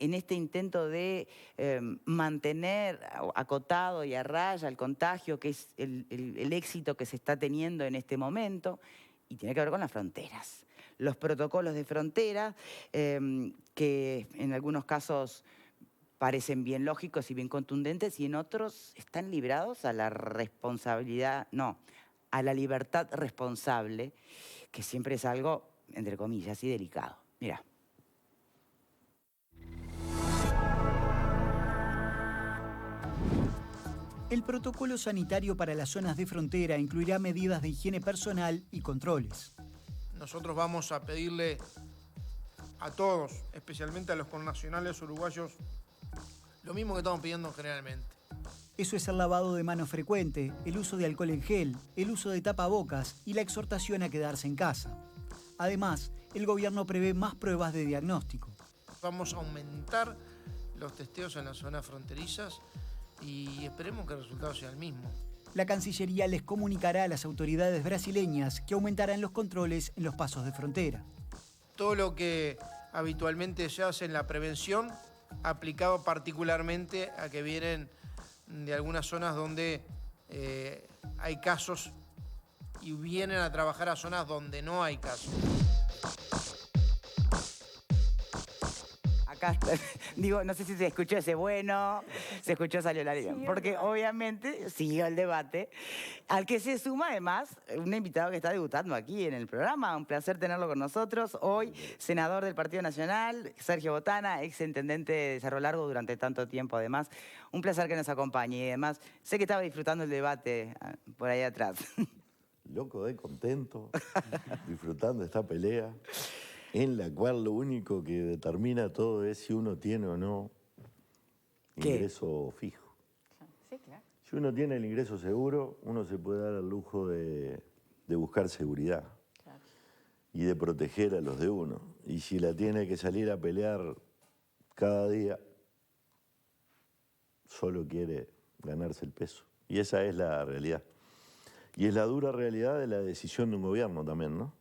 en este intento de mantener acotado y a raya el contagio, que es el éxito que se está teniendo en este momento, y tiene que ver con las fronteras. Los protocolos de frontera, que en algunos casos parecen bien lógicos y bien contundentes, y en otros están librados a la responsabilidad, no, a la libertad responsable, que siempre es algo, entre comillas, y delicado. Mirá. El protocolo sanitario para las zonas de frontera incluirá medidas de higiene personal y controles. Nosotros vamos a pedirle a todos, especialmente a los connacionales uruguayos, lo mismo que estamos pidiendo generalmente. Eso es el lavado de manos frecuente, el uso de alcohol en gel, el uso de tapabocas y la exhortación a quedarse en casa. Además, el gobierno prevé más pruebas de diagnóstico. Vamos a aumentar los testeos en las zonas fronterizas y esperemos que el resultado sea el mismo. La Cancillería les comunicará a las autoridades brasileñas que aumentarán los controles en los pasos de frontera. Todo lo que habitualmente se hace en la prevención, aplicado particularmente a que vienen de algunas zonas donde hay casos y vienen a trabajar a zonas donde no hay casos. Acá, digo, no sé si se escuchó ese bueno, se escuchó salió la línea, porque obviamente siguió el debate, al que se suma además un invitado que está debutando aquí en el programa. Un placer tenerlo con nosotros hoy, senador del Partido Nacional, Sergio Botana, exintendente de Cerro Largo durante tanto tiempo además. Un placer que nos acompañe y además sé que estaba disfrutando el debate por ahí atrás. Loco, contento, disfrutando esta pelea, en la cual lo único que determina todo es si uno tiene o no ingreso fijo. Sí, claro. Si uno tiene el ingreso seguro, uno se puede dar el lujo de buscar seguridad y de proteger a los de uno. Y si la tiene que salir a pelear cada día, solo quiere ganarse el peso. Y esa es la realidad. Y es la dura realidad de la decisión de un gobierno también, ¿no?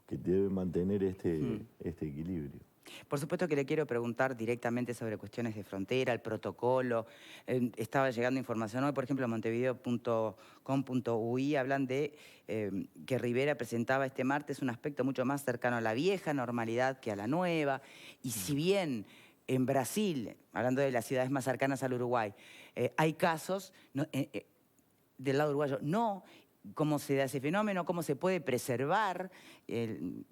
Que debe mantener este equilibrio. Por supuesto que le quiero preguntar directamente sobre cuestiones de frontera, el protocolo. Estaba llegando información hoy, por ejemplo, montevideo.com.uy hablan de que Rivera presentaba este martes un aspecto mucho más cercano a la vieja normalidad que a la nueva. Y si bien en Brasil, hablando de las ciudades más cercanas al Uruguay, hay casos del lado uruguayo, no. ¿Cómo se da ese fenómeno? ¿Cómo se puede preservar?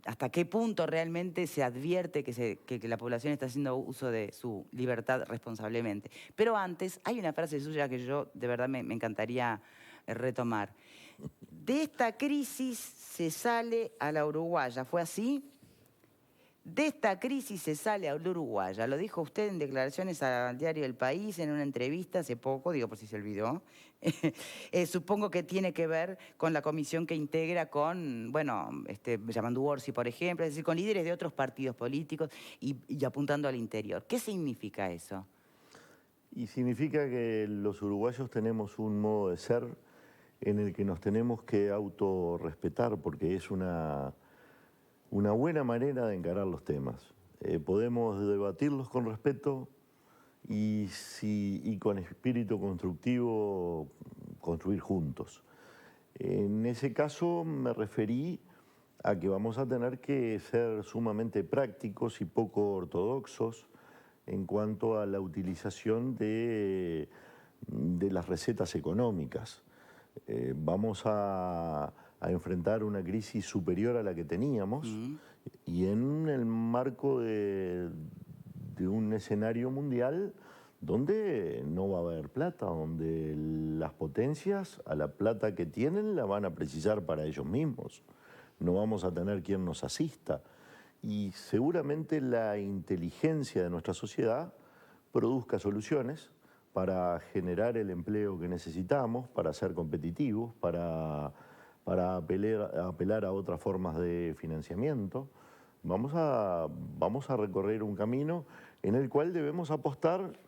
¿Hasta qué punto realmente se advierte que la población está haciendo uso de su libertad responsablemente? Pero antes, hay una frase suya que yo de verdad me encantaría retomar. De esta crisis se sale a la uruguaya. ¿Fue así? De esta crisis se sale a la uruguaya. Lo dijo usted en declaraciones al diario El País, en una entrevista hace poco, digo por si se olvidó. Supongo que tiene que ver con la comisión que integra con, bueno, Yamandu Orsi, por ejemplo, es decir, con líderes de otros partidos políticos y apuntando al interior. ¿Qué significa eso? Y significa que los uruguayos tenemos un modo de ser en el que nos tenemos que autorrespetar, porque es una buena manera de encarar los temas. Podemos debatirlos con respeto y con espíritu constructivo construir juntos. En ese caso me referí a que vamos a tener que ser sumamente prácticos y poco ortodoxos en cuanto a la utilización de las recetas económicas. Vamos a enfrentar una crisis superior a la que teníamos y en el marco de un escenario mundial donde no va a haber plata, donde las potencias a la plata que tienen la van a precisar para ellos mismos. No vamos a tener quien nos asista. Y seguramente la inteligencia de nuestra sociedad produzca soluciones para generar el empleo que necesitamos, para ser competitivos, para apelar a otras formas de financiamiento. Vamos a recorrer un camino en el cual debemos apostar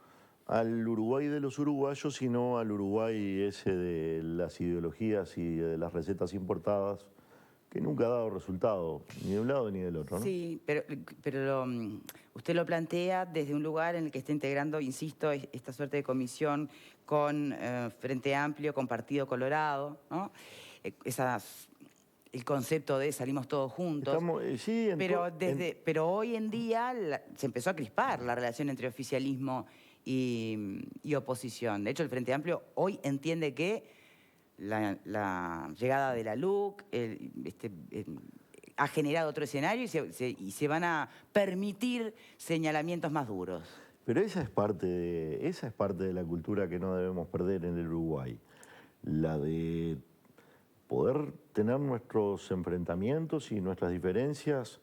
al Uruguay de los uruguayos y no al Uruguay ese de las ideologías y de las recetas importadas que nunca ha dado resultado, ni de un lado ni del otro, ¿no? Sí, pero usted lo plantea desde un lugar en el que está integrando, insisto, esta suerte de comisión con Frente Amplio, con Partido Colorado, ¿no? El concepto de salimos todos juntos. Sí, pero hoy en día se empezó a crispar la relación entre oficialismo y oposición. De hecho, el Frente Amplio hoy entiende que la llegada de la LUC ha generado otro escenario y se van a permitir señalamientos más duros. Pero esa es parte de la cultura que no debemos perder en el Uruguay. La de poder tener nuestros enfrentamientos y nuestras diferencias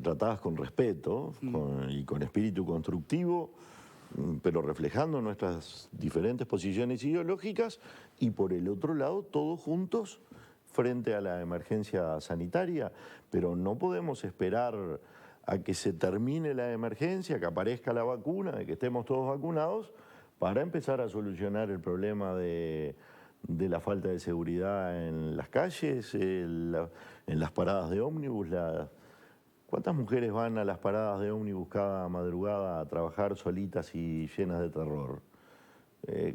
tratadas con respeto y con espíritu constructivo, pero reflejando nuestras diferentes posiciones ideológicas, y por el otro lado, todos juntos frente a la emergencia sanitaria. Pero no podemos esperar a que se termine la emergencia, que aparezca la vacuna, de que estemos todos vacunados, para empezar a solucionar el problema de la falta de seguridad en las calles, en las paradas de ómnibus. ¿Cuántas mujeres van a las paradas de ómnibus cada madrugada a trabajar solitas y llenas de terror?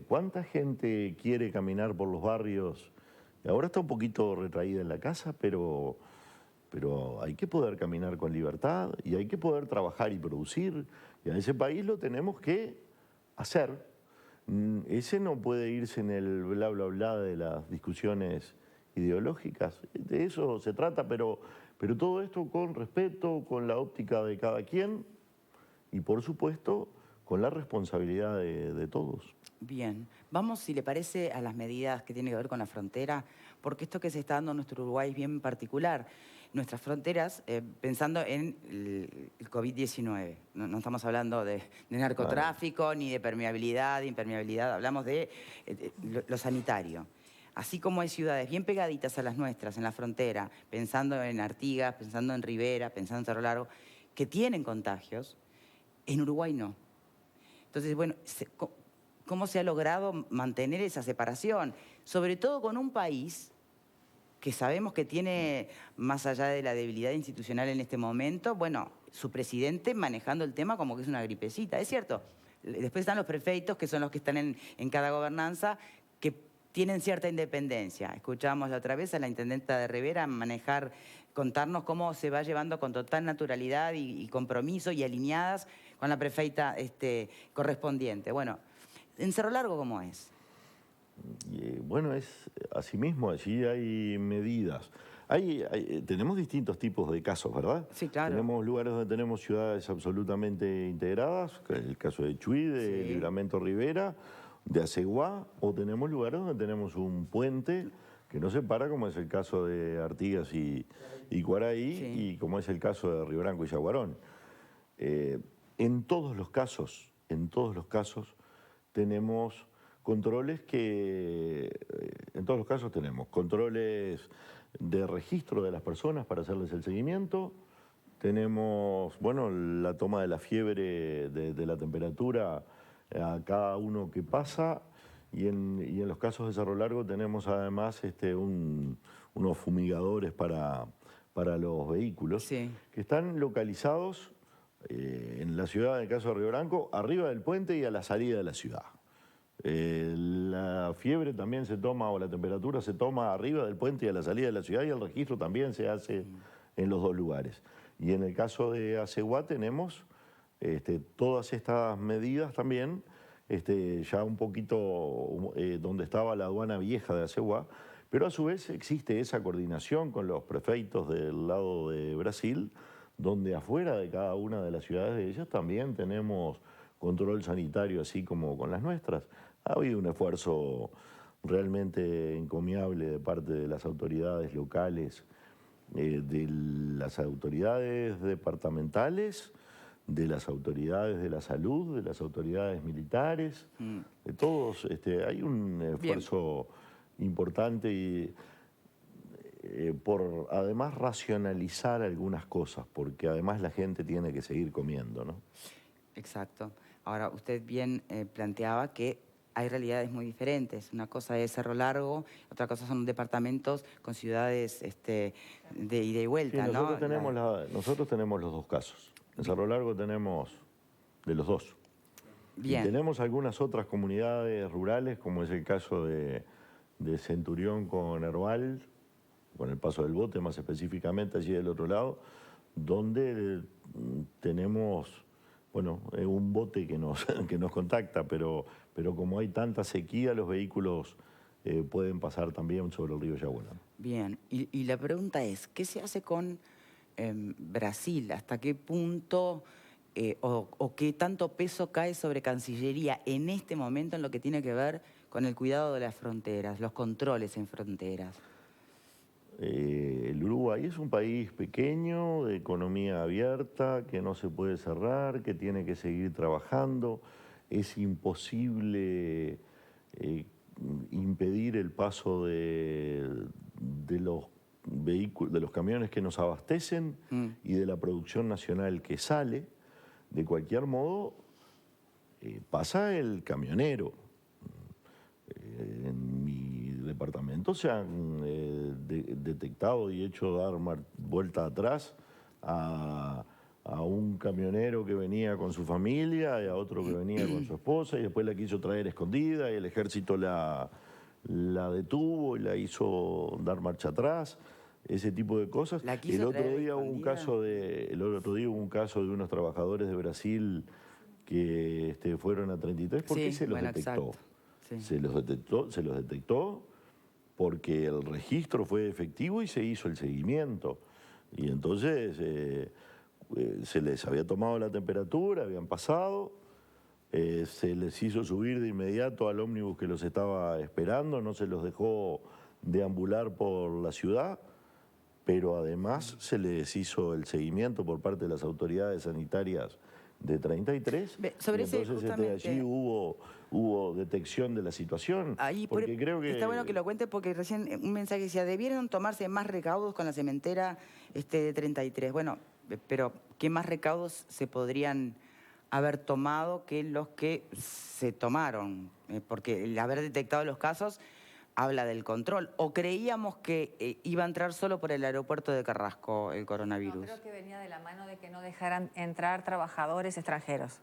¿Cuánta gente quiere caminar por los barrios? Ahora está un poquito retraída en la casa, pero hay que poder caminar con libertad y hay que poder trabajar y producir. Y a ese país lo tenemos que hacer. Ese no puede irse en el bla, bla, bla de las discusiones ideológicas. De eso se trata, pero todo esto con respeto, con la óptica de cada quien y, por supuesto, con la responsabilidad de todos. Bien, vamos, si le parece, a las medidas que tienen que ver con la frontera, porque esto que se está dando en nuestro Uruguay es bien particular. Nuestras fronteras, pensando en el COVID-19, no estamos hablando de narcotráfico, ni de permeabilidad, de impermeabilidad, hablamos de lo sanitario. Así como hay ciudades bien pegaditas a las nuestras en la frontera, pensando en Artigas, pensando en Rivera, pensando en Cerro Largo, que tienen contagios, en Uruguay no. Entonces, bueno, ¿cómo se ha logrado mantener esa separación? Sobre todo con un país que sabemos que tiene, más allá de la debilidad institucional en este momento, bueno, su presidente manejando el tema como que es una gripecita, ¿es cierto? Después están los prefeitos, que son los que están en cada gobernanza, que tienen cierta independencia. Escuchábamos la otra vez a la intendenta de Rivera contarnos cómo se va llevando con total naturalidad y compromiso y alineadas con la prefeita correspondiente. Bueno, ¿en Cerro Largo cómo es? Bueno, es así mismo, allí hay medidas. Tenemos distintos tipos de casos, ¿verdad? Sí, claro. Tenemos lugares donde tenemos ciudades absolutamente integradas, que es el caso de Chuy, de Sí. Livramento Rivera, de Aceguá, o tenemos lugares donde tenemos un puente que nos separa, como es el caso de Artigas y Cuaraí, Sí. y como es el caso de Río Branco y Yaguarón. En todos los casos tenemos controles tenemos controles de registro de las personas para hacerles el seguimiento, tenemos, bueno, la toma de la fiebre, de la temperatura a cada uno que pasa, y en los casos de Cerro Largo tenemos además unos fumigadores para los vehículos, Sí. que están localizados en la ciudad, en el caso de Río Branco, arriba del puente y a la salida de la ciudad. La fiebre también se toma, o la temperatura se toma arriba del puente y a la salida de la ciudad, y el registro también se hace en los dos lugares. Y en el caso de Aceguá tenemos todas estas medidas también, ya un poquito donde estaba la aduana vieja de Aceguá, pero a su vez existe esa coordinación con los prefeitos del lado de Brasil, donde afuera de cada una de las ciudades de ellas también tenemos control sanitario, así como con las nuestras. Ha habido un esfuerzo realmente encomiable de parte de las autoridades locales, de las autoridades departamentales, de las autoridades de la salud, de las autoridades militares, de todos. Hay un esfuerzo importante por además racionalizar algunas cosas, porque además la gente tiene que seguir comiendo, ¿no? Exacto. Ahora, usted bien planteaba que hay realidades muy diferentes. Una cosa es Cerro Largo, otra cosa son departamentos con ciudades de ida y Sí, vuelta, ¿no? nosotros tenemos los dos casos. En Cerro Largo tenemos de los dos. Bien. Y tenemos algunas otras comunidades rurales, como es el caso de Centurión con Herbal, con el Paso del Bote más específicamente allí del otro lado, donde tenemos, bueno, un bote que nos, que nos contacta, pero como hay tanta sequía, los vehículos pueden pasar también sobre el río Yaguara. Bien, y la pregunta es, ¿qué se hace con Brasil? ¿Hasta qué punto o qué tanto peso cae sobre Cancillería en este momento en lo que tiene que ver con el cuidado de las fronteras, los controles en fronteras? El Uruguay es un país pequeño, de economía abierta, que no se puede cerrar, que tiene que seguir trabajando. Es imposible impedir el paso de los vehículos, de los camiones que nos abastecen y de la producción nacional que sale. De cualquier modo, pasa el camionero. En mi departamento se han detectado y hecho dar vuelta atrás a un camionero que venía con su familia y a otro que venía con su esposa y después la quiso traer escondida y el ejército la detuvo y la hizo dar marcha atrás. Ese tipo de cosas. El otro día hubo un caso de unos trabajadores de Brasil que fueron a 33. ¿Por qué se los detectó? Sí. Se los detectó porque el registro fue efectivo y se hizo el seguimiento. Y entonces se les había tomado la temperatura, habían pasado, se les hizo subir de inmediato al ómnibus que los estaba esperando, no se los dejó deambular por la ciudad, pero además se les hizo el seguimiento por parte de las autoridades sanitarias de 33. Sobre entonces justamente, allí hubo detección de la situación. Ahí porque creo que está bueno que lo cuente porque recién un mensaje decía, debieron tomarse más recaudos con la cementera de 33. Bueno, pero ¿qué más recaudos se podrían haber tomado que los que se tomaron? Porque el haber detectado los casos habla del control. ¿O creíamos que iba a entrar solo por el aeropuerto de Carrasco el coronavirus? No, creo que venía de la mano de que no dejaran entrar trabajadores extranjeros.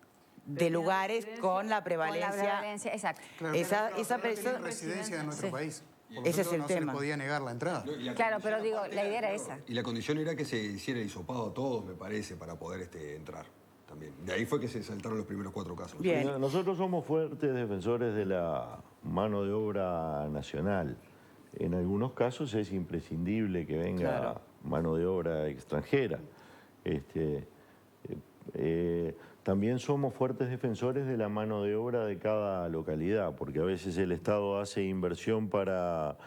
De lugares con la prevalencia. Con la prevalencia, exacto. Claro, esa persona. residencia de nuestro país. Por lo Ese tanto, es el no tema. se les podía negar la entrada. Claro, pero digo, la idea era esa. Y la condición era que se hiciera el hisopado a todos, me parece, para poder entrar también. De ahí fue que se saltaron los primeros 4 casos. Bien. Nosotros somos fuertes defensores de la mano de obra nacional. En algunos casos es imprescindible que venga mano de obra extranjera. También somos fuertes defensores de la mano de obra de cada localidad, porque a veces el Estado hace inversión para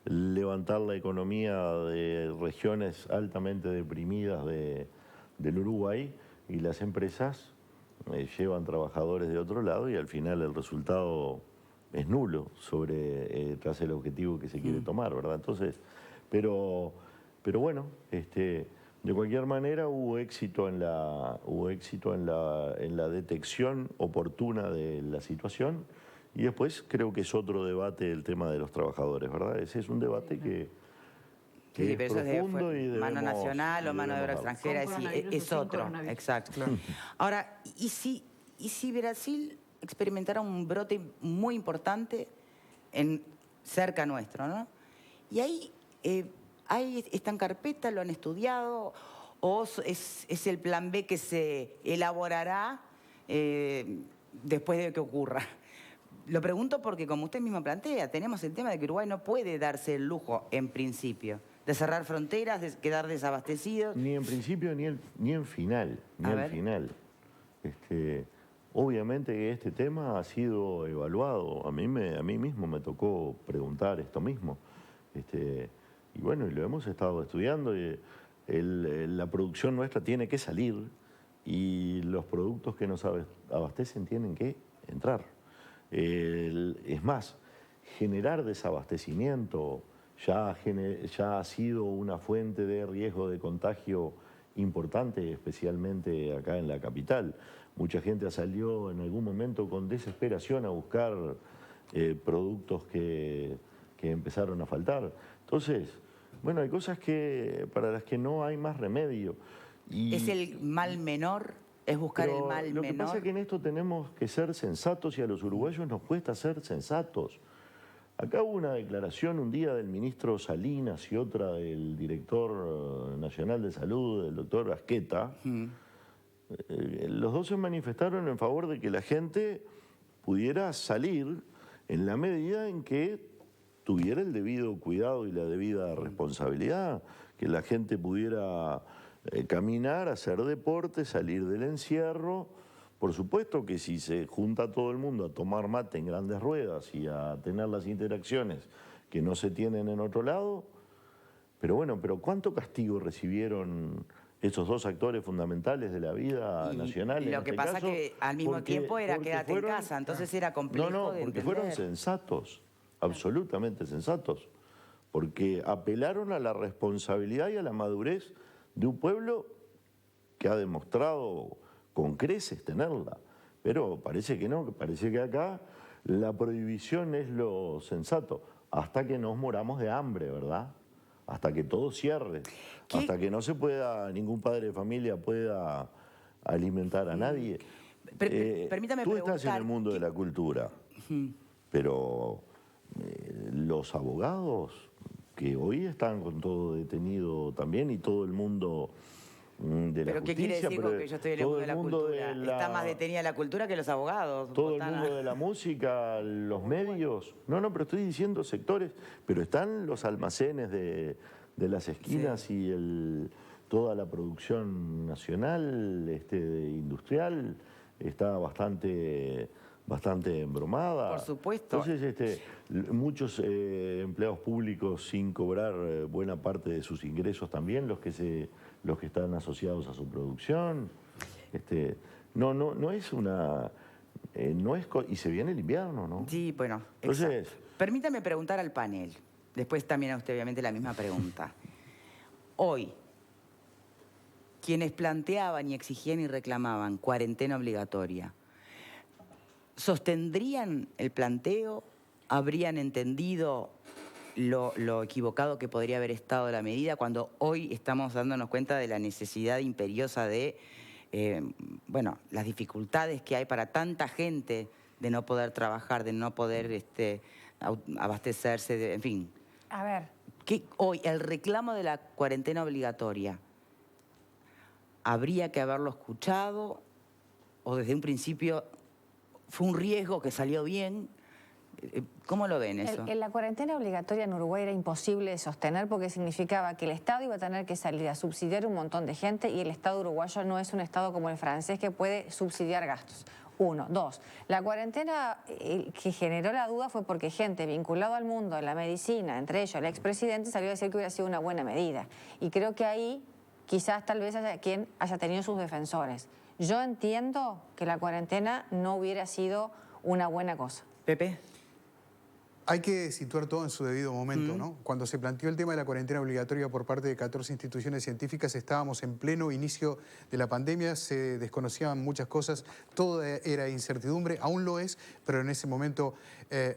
levantar la economía de regiones altamente deprimidas del Uruguay y las empresas llevan trabajadores de otro lado y al final el resultado es nulo tras el objetivo que se quiere tomar, ¿verdad? Entonces, pero bueno, de cualquier manera hubo éxito en la detección oportuna de la situación y después creo que es otro debate el tema de los trabajadores, ¿verdad? Ese es un debate que Sí, es pero eso profundo y debemos, mano nacional o mano de obra extranjera, es otro. Exacto. Claro. Ahora, ¿y si Brasil experimentara un brote muy importante cerca nuestro, ¿no? Y ahí está en carpeta, lo han estudiado, o es el plan B que se elaborará después de que ocurra. Lo pregunto porque, como usted mismo plantea, tenemos el tema de que Uruguay no puede darse el lujo, en principio, de cerrar fronteras, de quedar desabastecidos. Ni en principio ni en final. Obviamente que este tema ha sido evaluado. A mí mismo me tocó preguntar esto mismo. Y bueno, y lo hemos estado estudiando. La producción nuestra tiene que salir y los productos que nos abastecen tienen que entrar. Es más, generar desabastecimiento ya ha sido una fuente de riesgo de contagio importante, especialmente acá en la capital. Mucha gente salió en algún momento con desesperación a buscar productos que empezaron a faltar. Entonces, bueno, hay cosas para las que no hay más remedio. Y, ¿Es el mal menor? ¿Es buscar el mal lo que menor? pasa es que en esto tenemos que ser sensatos y a los uruguayos nos cuesta ser sensatos. Acá hubo una declaración un día del ministro Salinas y otra del director nacional de salud, del doctor Asqueta. Los dos se manifestaron en favor de que la gente pudiera salir en la medida en que tuviera el debido cuidado y la debida responsabilidad, que la gente pudiera caminar, hacer deporte, salir del encierro. Por supuesto que si se junta todo el mundo a tomar mate en grandes ruedas y a tener las interacciones que no se tienen en otro lado, pero bueno, ¿cuánto castigo recibieron esos dos actores fundamentales de la vida nacional? Lo que pasa que al mismo tiempo era quédate en casa, entonces era complejo de porque entender. fueron sensatos, absolutamente sensatos, porque apelaron a la responsabilidad y a la madurez de un pueblo que ha demostrado con creces tenerla, pero parece que no, que parece que acá la prohibición es lo sensato, hasta que nos moramos de hambre, ¿verdad? Hasta que todo cierre, hasta que no se pueda, ningún padre de familia pueda alimentar a nadie. Permítame tú preguntar, estás en el mundo de la cultura, pero los abogados que hoy están con todo detenido también y todo el mundo de la ¿Pero qué justicia, quiere decir con que yo estoy en el mundo de la cultura? Está más detenida la cultura que los abogados. Todo Botana. el mundo de la música, los medios. No, pero estoy diciendo sectores. Pero están los almacenes de las esquinas y toda la producción nacional, industrial, está bastante embromada. Por supuesto. Entonces, muchos empleados públicos sin cobrar buena parte de sus ingresos también, los que están asociados a su producción. No es una... y se viene el invierno, ¿no? Sí, bueno, Entonces, exacto. Permítame preguntar al panel. Después también a usted, obviamente, la misma pregunta. Hoy, quienes planteaban y exigían y reclamaban cuarentena obligatoria, ¿sostendrían el planteo? ¿Habrían entendido lo equivocado que podría haber estado la medida cuando hoy estamos dándonos cuenta de la necesidad imperiosa de, las dificultades que hay para tanta gente de no poder trabajar, de no poder abastecerse, en fin? A ver. Hoy, el reclamo de la cuarentena obligatoria, ¿habría que haberlo escuchado o desde un principio fue un riesgo que salió bien? ¿Cómo lo ven eso? La cuarentena obligatoria en Uruguay era imposible de sostener porque significaba que el Estado iba a tener que salir a subsidiar un montón de gente y el Estado uruguayo no es un Estado como el francés que puede subsidiar gastos. 1. 2. La cuarentena que generó la duda fue porque gente vinculada al mundo de la medicina, entre ellos el expresidente, salió a decir que hubiera sido una buena medida. Y creo que ahí quizás tal vez haya quien haya tenido sus defensores. Yo entiendo que la cuarentena no hubiera sido una buena cosa. Pepe. Hay que situar todo en su debido momento, ¿no? Cuando se planteó el tema de la cuarentena obligatoria por parte de 14 instituciones científicas, estábamos en pleno inicio de la pandemia, se desconocían muchas cosas, todo era incertidumbre, aún lo es, pero en ese momento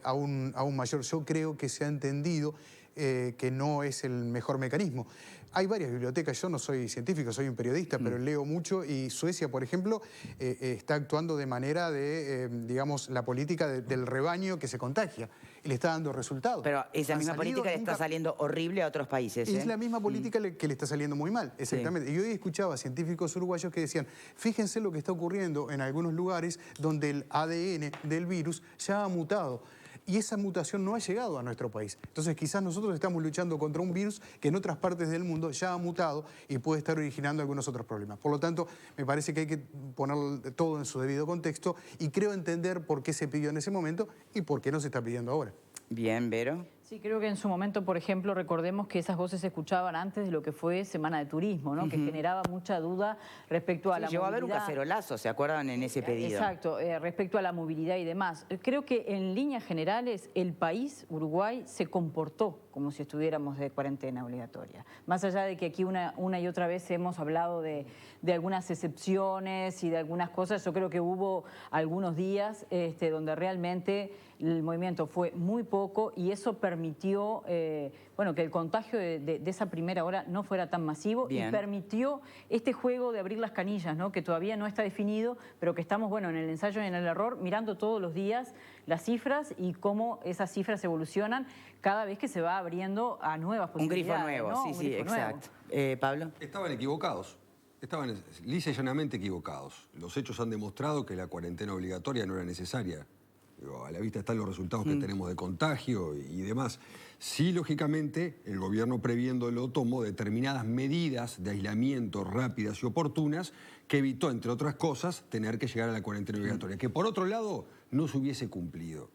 aún mayor. Yo creo que se ha entendido que no es el mejor mecanismo. Hay varias bibliotecas, yo no soy científico, soy un periodista, pero leo mucho y Suecia, por ejemplo, está actuando de manera de, digamos, la política del rebaño que se contagia y le está dando resultados. Pero esa misma política le está saliendo horrible a otros países. Es la misma política que le está saliendo muy mal, exactamente. Sí. Y hoy escuchaba científicos uruguayos que decían, fíjense lo que está ocurriendo en algunos lugares donde el ADN del virus ya ha mutado. Y esa mutación no ha llegado a nuestro país. Entonces quizás nosotros estamos luchando contra un virus que en otras partes del mundo ya ha mutado y puede estar originando algunos otros problemas. Por lo tanto, me parece que hay que poner todo en su debido contexto y creo entender por qué se pidió en ese momento y por qué no se está pidiendo ahora. Bien, Vero. Sí, creo que en su momento, por ejemplo, recordemos que esas voces se escuchaban antes de lo que fue Semana de Turismo, ¿no? Que generaba mucha duda respecto a la llegó movilidad. a haber un cacerolazo, ¿se acuerdan en ese pedido? Exacto, respecto a la movilidad y demás. Creo que en líneas generales el país, Uruguay, se comportó como si estuviéramos de cuarentena obligatoria. Más allá de que aquí una y otra vez hemos hablado de algunas excepciones y de algunas cosas, yo creo que hubo algunos días donde realmente el movimiento fue muy poco y eso permitió bueno, que el contagio de esa primera hora no fuera tan masivo. Bien. Y permitió este juego de abrir las canillas, ¿no? Que todavía no está definido, pero que estamos, bueno, en el ensayo y en el error, mirando todos los días las cifras y cómo esas cifras evolucionan cada vez que se va abriendo a nuevas posibilidades. Un grifo nuevo, ¿no? Sí, sí, exacto. Pablo. Estaban equivocados. Estaban lisa y llanamente equivocados. Los hechos han demostrado que la cuarentena obligatoria no era necesaria. A la vista están los resultados que tenemos de contagio y demás. Sí, lógicamente, el gobierno previéndolo tomó determinadas medidas de aislamiento rápidas y oportunas que evitó, entre otras cosas, tener que llegar a la cuarentena obligatoria, que por otro lado no se hubiese cumplido.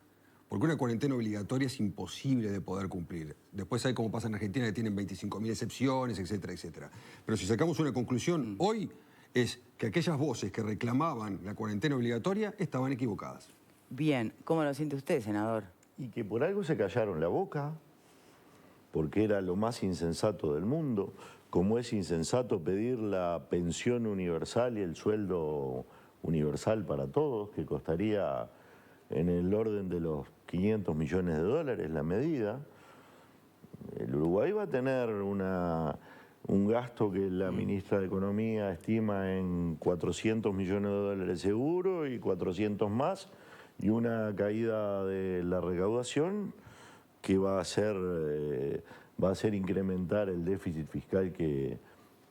Porque una cuarentena obligatoria es imposible de poder cumplir. Después hay como pasa en Argentina, que tienen 25.000 excepciones, etcétera, etcétera. Pero si sacamos una conclusión hoy, es que aquellas voces que reclamaban la cuarentena obligatoria estaban equivocadas. Bien, ¿cómo lo siente usted, senador? Y que por algo se callaron la boca, porque era lo más insensato del mundo, como es insensato pedir la pensión universal y el sueldo universal para todos, que costaría en el orden de los 500 millones de dólares la medida. El Uruguay va a tener un gasto que la ministra de Economía estima en 400 millones de dólares seguro y 400 más, y una caída de la recaudación que va a hacer incrementar el déficit fiscal que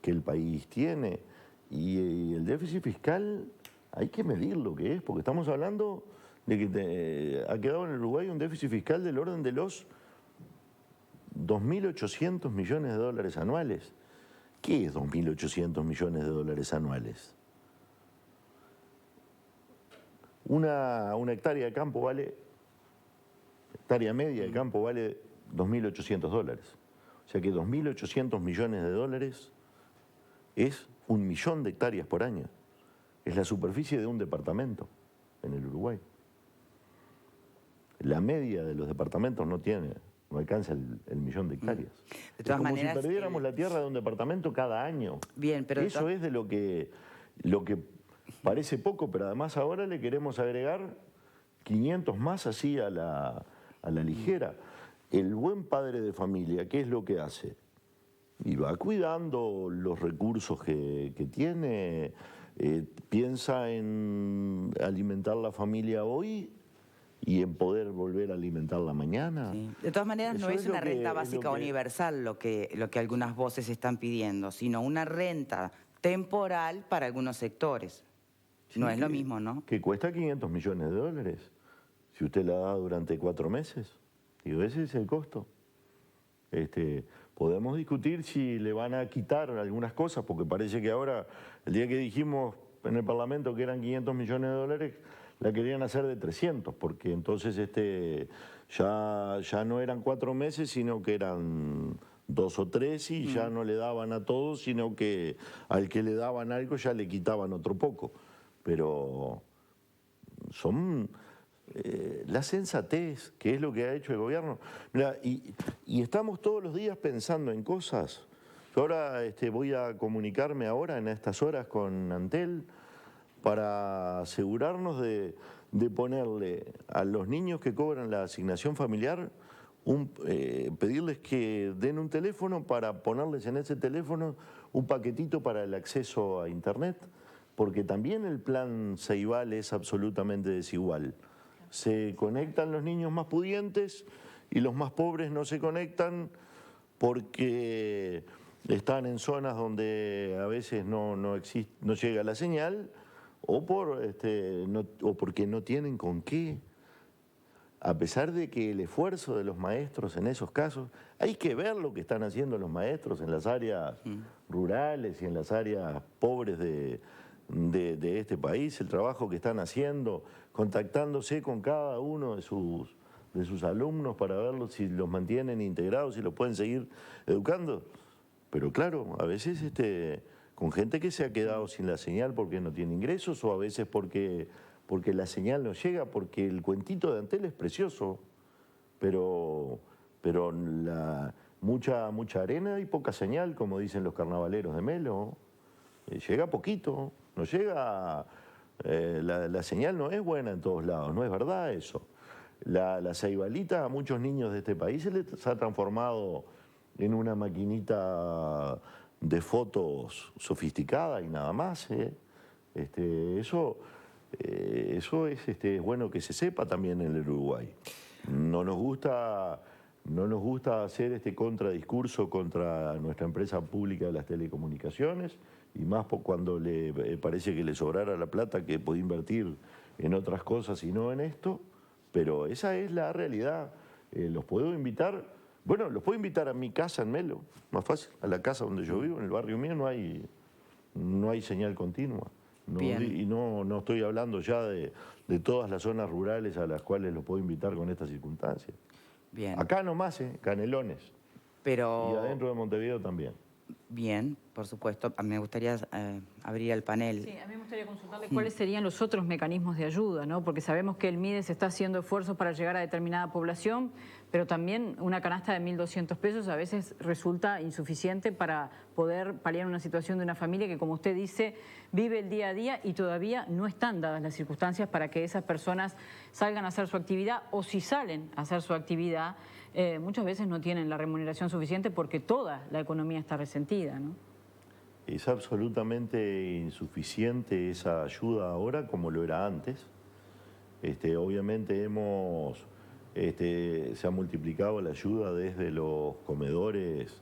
el país tiene. Y el déficit fiscal hay que medir lo que es, porque estamos hablando de que ha quedado en el Uruguay un déficit fiscal del orden de los 2.800 millones de dólares anuales. ¿Qué es 2.800 millones de dólares anuales? Una hectárea de campo vale, hectárea media de campo vale 2.800 dólares. O sea que 2.800 millones de dólares es 1 millón de hectáreas por año. Es la superficie de un departamento en el Uruguay. La media de los departamentos no alcanza el millón de hectáreas. De todas como maneras, si perdiéramos la tierra de un departamento cada año. Bien, pero eso es de lo que parece poco, pero además ahora le queremos agregar 500 más así a la ligera. El buen padre de familia, ¿qué es lo que hace? Y va cuidando los recursos que tiene, piensa en alimentar la familia hoy y en poder volver a alimentarla mañana. Sí. De todas maneras, no es una renta básica universal lo que algunas voces están pidiendo, sino una renta temporal para algunos sectores. Sí, no es lo mismo, ¿no? Que cuesta 500 millones de dólares. Si usted la da durante 4 meses. Digo, ese es el costo. Podemos discutir si le van a quitar algunas cosas, porque parece que ahora, el día que dijimos en el Parlamento que eran 500 millones de dólares, la querían hacer de 300, porque entonces ya no eran 4 meses, sino que eran 2 o 3 y ya no le daban a todos, sino que al que le daban algo ya le quitaban otro poco. Pero son la sensatez, que es lo que ha hecho el gobierno. Mirá, y estamos todos los días pensando en cosas. Yo ahora voy a comunicarme ahora en estas horas con Antel para asegurarnos de ponerle a los niños que cobran la asignación familiar, pedirles que den un teléfono para ponerles en ese teléfono un paquetito para el acceso a Internet, porque también el plan Ceibal es absolutamente desigual. Se conectan los niños más pudientes y los más pobres no se conectan porque están en zonas donde a veces no llega la señal o porque no tienen con qué. A pesar de que el esfuerzo de los maestros en esos casos, hay que ver lo que están haciendo los maestros en las áreas rurales y en las áreas pobres de este país, el trabajo que están haciendo, contactándose con cada uno de sus alumnos para ver si los mantienen integrados, si los pueden seguir educando. Pero claro, a veces con gente que se ha quedado sin la señal porque no tiene ingresos, o a veces porque la señal no llega, porque el cuentito de Antel es precioso, pero pero mucha arena y poca señal, como dicen los carnavaleros de Melo. Llega poquito, no llega... la señal no es buena en todos lados, no es verdad eso. La ceibalita a muchos niños de este país se les ha transformado en una maquinita de fotos sofisticada y nada más. Eso es bueno que se sepa también en el Uruguay. No nos gusta hacer este contradiscurso contra nuestra empresa pública de las telecomunicaciones, y más cuando le parece que le sobrara la plata que puede invertir en otras cosas y no en esto, pero esa es la realidad. Los puedo invitar, bueno, los puedo invitar a mi casa en Melo, más fácil, a la casa donde yo vivo, en el barrio mío no hay señal continua. Y no estoy hablando ya de todas las zonas rurales a las cuales los puedo invitar con estas circunstancias. Bien. Acá nomás, Canelones. Pero... Y adentro de Montevideo también. Bien, por supuesto. Me gustaría abrir el panel. Sí, a mí me gustaría consultarle cuáles serían los otros mecanismos de ayuda, ¿no? Porque sabemos que el MIDES está haciendo esfuerzos para llegar a determinada población, pero también una canasta de 1.200 pesos a veces resulta insuficiente para poder paliar una situación de una familia que, como usted dice, vive el día a día y todavía no están dadas las circunstancias para que esas personas salgan a hacer su actividad, o si salen a hacer su actividad, muchas veces no tienen la remuneración suficiente porque toda la economía está resentida, ¿no? Es absolutamente insuficiente esa ayuda ahora como lo era antes. Obviamente se ha multiplicado la ayuda desde los comedores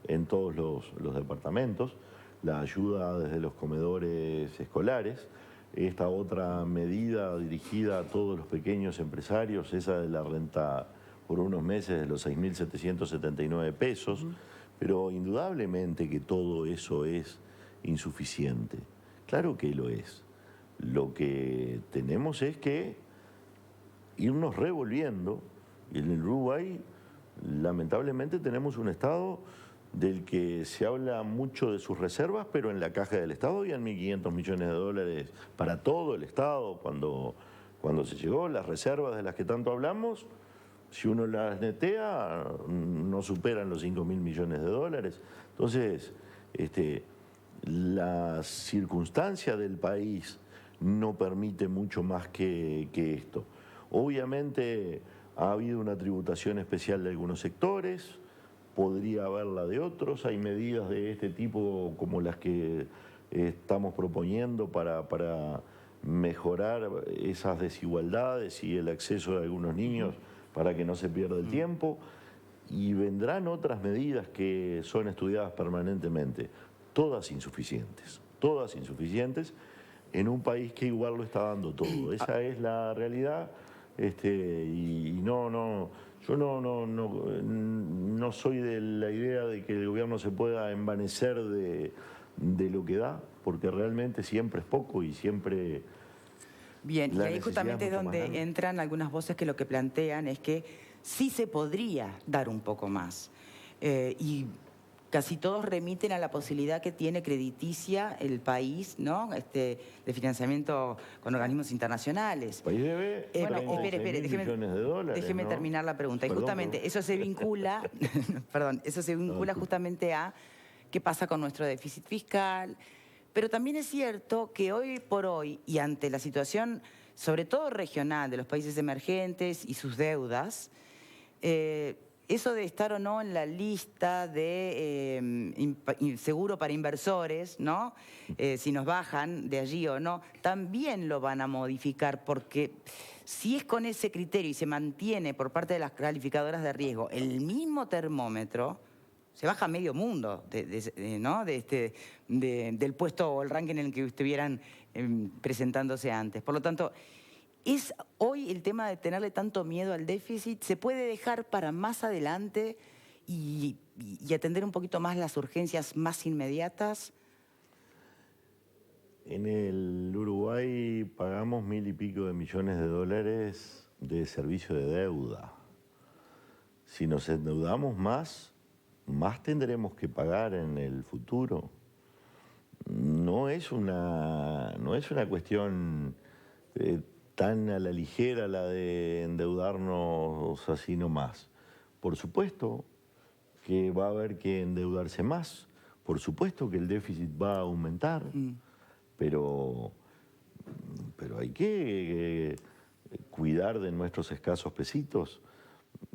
en todos los departamentos, la ayuda desde los comedores escolares, esta otra medida dirigida a todos los pequeños empresarios, esa de la renta por unos meses de los 6.779 pesos, pero indudablemente que todo eso es insuficiente. Claro que lo es. Lo que tenemos es que irnos revolviendo. Y en el Uruguay, lamentablemente, tenemos un Estado del que se habla mucho de sus reservas, pero en la caja del Estado habían 1.500 millones de dólares para todo el Estado. Cuando se llegó, las reservas de las que tanto hablamos, si uno las netea, no superan los 5.000 millones de dólares. Entonces, la circunstancia del país no permite mucho más que esto. Obviamente ha habido una tributación especial de algunos sectores, podría haberla de otros, hay medidas de este tipo como las que estamos proponiendo para mejorar esas desigualdades y el acceso de algunos niños para que no se pierda el tiempo, y vendrán otras medidas que son estudiadas permanentemente, todas insuficientes en un país que igual lo está dando todo. Esa es la realidad, yo no soy de la idea de que el gobierno se pueda envanecer de lo que da, porque realmente siempre es poco y siempre... Bien, y ahí justamente es donde entran algunas voces que lo que plantean es que sí se podría dar un poco más. Y casi todos remiten a la posibilidad que tiene crediticia el país, ¿no? De financiamiento con organismos internacionales. El país debe espere, millones de dólares, déjeme ¿no? terminar la pregunta. Y justamente eso se vincula, justamente a qué pasa con nuestro déficit fiscal. Pero también es cierto que hoy por hoy, y ante la situación, sobre todo regional, de los países emergentes y sus deudas, eso de estar o no en la lista de seguro para inversores, ¿no? Si nos bajan de allí o no, también lo van a modificar, porque si es con ese criterio y se mantiene por parte de las calificadoras de riesgo el mismo termómetro, se baja medio mundo del puesto o el ranking en el que estuvieran presentándose antes. Por lo tanto, ¿es hoy el tema de tenerle tanto miedo al déficit? ¿Se puede dejar para más adelante y atender un poquito más las urgencias más inmediatas? En el Uruguay pagamos 1.000 y pico de millones de dólares de servicio de deuda. Si nos endeudamos más tendremos que pagar en el futuro. No es una cuestión tan a la ligera la de endeudarnos así nomás, por supuesto que va a haber que endeudarse más, por supuesto que el déficit va a aumentar, pero hay que cuidar de nuestros escasos pesitos.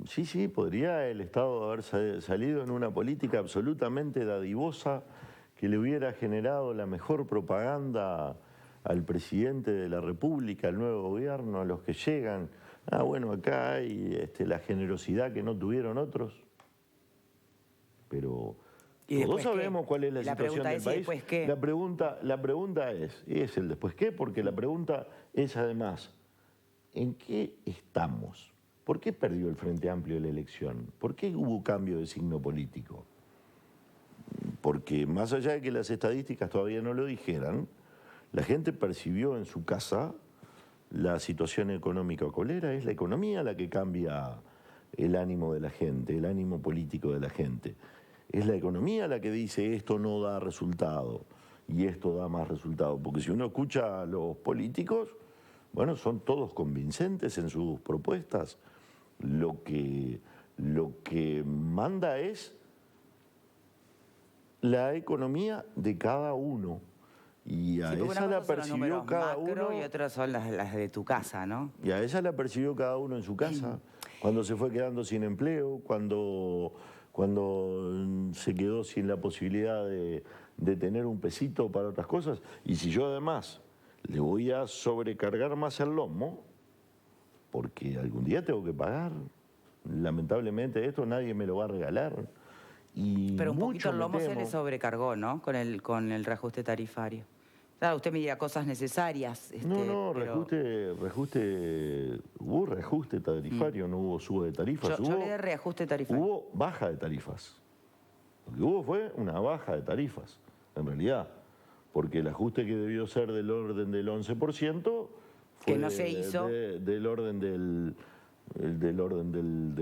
Sí, podría el Estado haber salido en una política absolutamente dadivosa que le hubiera generado la mejor propaganda al presidente de la República, al nuevo gobierno, a los que llegan. Bueno, acá hay la generosidad que no tuvieron otros. Pero todos sabemos cuál es la situación del país. ¿Después qué? La pregunta es el después qué, porque la pregunta es además, ¿en qué estamos? ¿Por qué perdió el Frente Amplio la elección? ¿Por qué hubo cambio de signo político? Porque más allá de que las estadísticas todavía no lo dijeran, la gente percibió en su casa la situación económica colera. Es la economía la que cambia el ánimo de la gente, el ánimo político de la gente. Es la economía la que dice esto no da resultado y esto da más resultado. Porque si uno escucha a los políticos, bueno, son todos convincentes en sus propuestas. Lo que manda es la economía de cada uno. Y a esa la percibió cada uno. Y otras son las de tu casa, ¿no? Y a esa la percibió cada uno en su casa. Cuando se fue quedando sin empleo, cuando se quedó sin la posibilidad de tener un pesito para otras cosas. Y si yo además le voy a sobrecargar más el lomo, porque algún día tengo que pagar. Lamentablemente esto nadie me lo va a regalar. Pero un poquito el lomo se le sobrecargó, ¿no? Con el reajuste tarifario. Claro, usted me dirá cosas necesarias. No, hubo reajuste tarifario, no hubo suba de tarifas. Yo le dé reajuste tarifario. Hubo baja de tarifas. Lo que hubo fue una baja de tarifas, en realidad. Porque el ajuste que debió ser del orden del 11% fue que no se hizo. Del orden del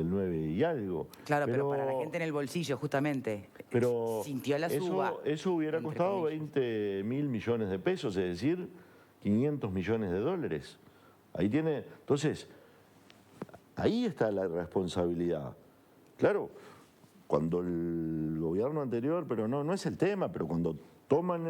9 y algo. Claro, pero para la gente en el bolsillo, justamente, sintió la suba. Eso hubiera costado 20.000 millones de pesos, es decir, 500 millones de dólares. Ahí tiene. Entonces, ahí está la responsabilidad. Claro, cuando el gobierno anterior, pero no es el tema, pero cuando toman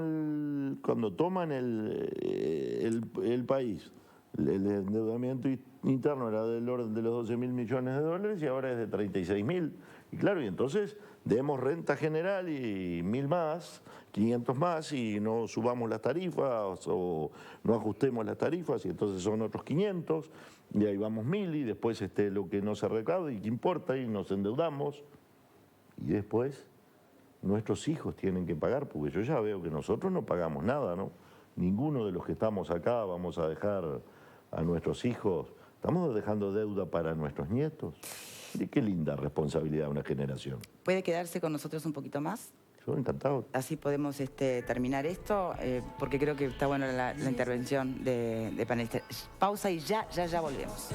el país, el endeudamiento interno era del orden de los 12.000 millones de dólares y ahora es de 36.000. Y claro, y entonces demos renta general y 1.000 más, 500 más y no subamos las tarifas o no ajustemos las tarifas y entonces son otros 500 y ahí vamos 1.000 y después lo que no se recauda y qué importa y nos endeudamos y después nuestros hijos tienen que pagar porque yo ya veo que nosotros no pagamos nada, ¿no? Ninguno de los que estamos acá vamos a dejar a nuestros hijos, estamos dejando deuda para nuestros nietos. Y qué linda responsabilidad de una generación. ¿Puede quedarse con nosotros un poquito más? Yo encantado. Así podemos terminar esto, porque creo que está buena la intervención de panelistas. Pausa y ya volvemos.